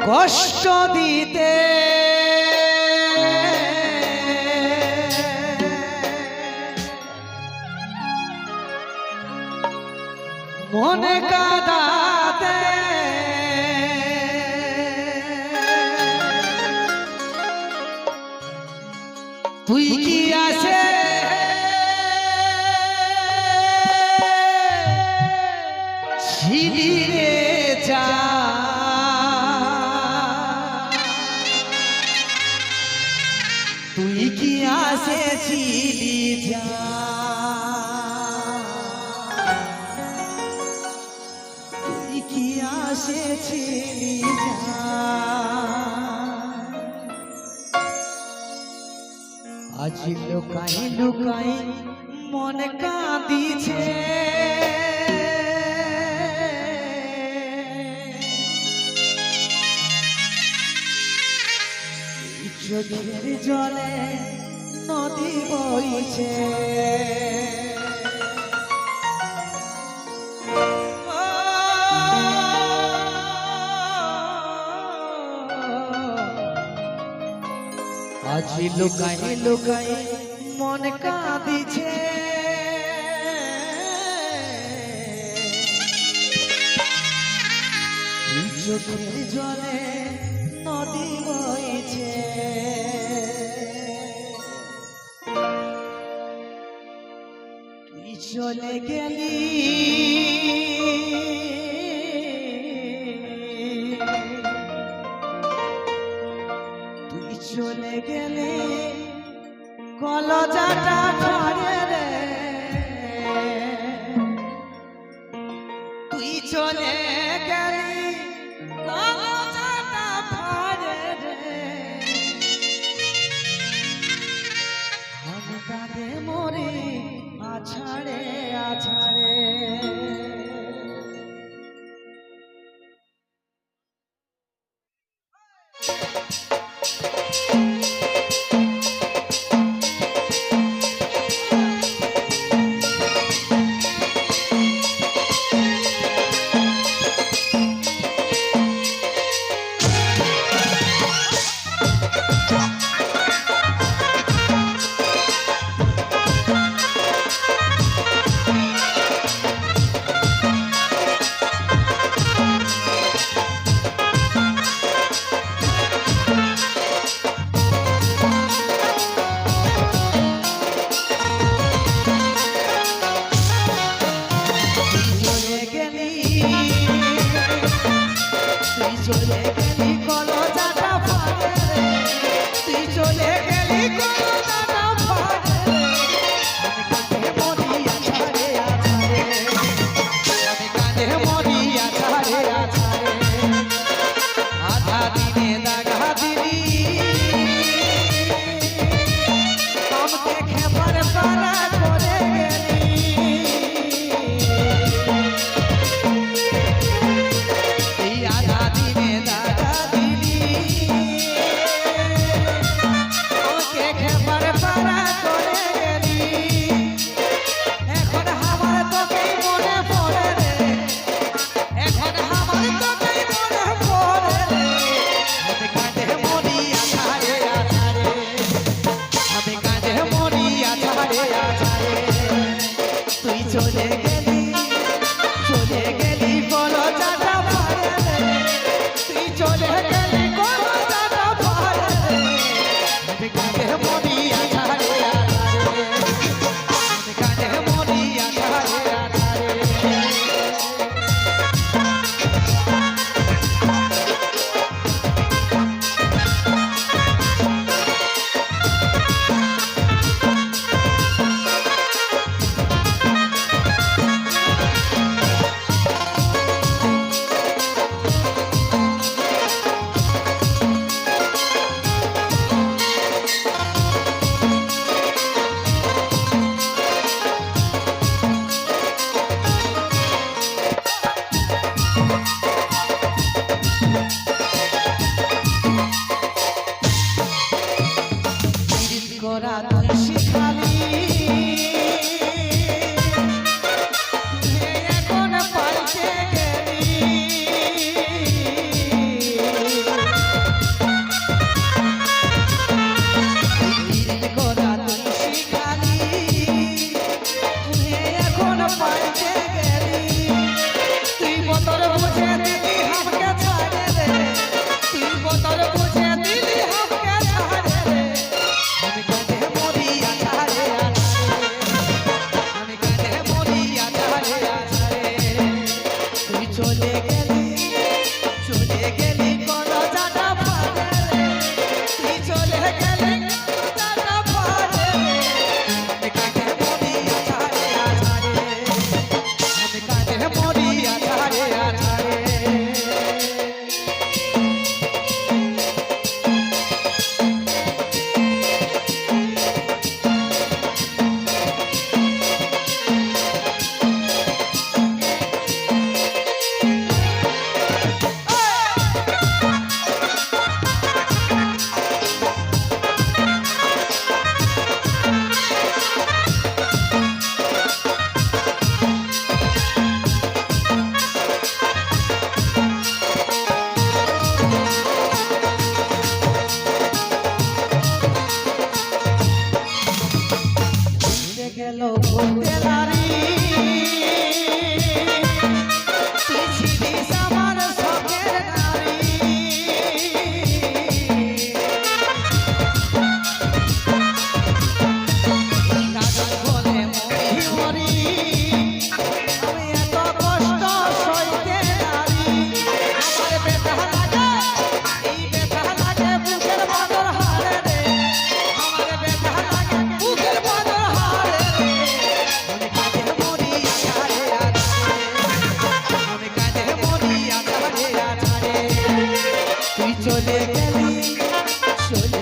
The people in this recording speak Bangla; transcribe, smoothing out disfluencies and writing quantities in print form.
কষ্ট দিতে মনে কাঁদাতে তুই কি আসে ছিলি রে যা তুই কি আসে ছিলি যা তুই কি আসে ছিলি যা আজ লুকাই লুকাই মন কাঁদিছে চোখের জলে নদী বইছে আজ লুকাই লুকাই মন কাঁদিছে চোখের জলে নদী বইছে তুই চলে গেলি তুই চলে গেলে কলজাটা ধরে রে তুই চলে গেলি কলজাটা ধরে রে আমি কাঁদে মরে আছাড়ে আছাড়ে চলে গেলি কলজাটা ফাড়ে রে তুই চলে গেলি কলজাটা ফাড়ে আমি কাঁদে মরি আছাড়ে আছাড়ে আমি কাঁদে মরি আছাড়ে আছাড়ে আধা দিনে দাগা দিলি আমাকে খেপার পারা করে গেলি এই আধা দিনে দাগা দিলি আমাকে খেপার পারা করে গেলি এখন আমার তোকেই মনে পড়ে রে এখন আমার তোকেই মনে পড়ে রে আমি কাঁদে মরি আছাড়ে আছাড়ে আমি কাঁদে মরি আছাড়ে আছাড়ে তুই চলে গেলি কলজাটা ফাড়ে রে তুই চলে গেলি কলজাটা ফাড়ে রে আমি কাঁদে মরি আছাড়ে আছাড়ে আমি কাঁদে মরি আছাড়ে আছাড়ে করা তুই শিখালি এখন পাল্টে গেলি চলে গেলি চলে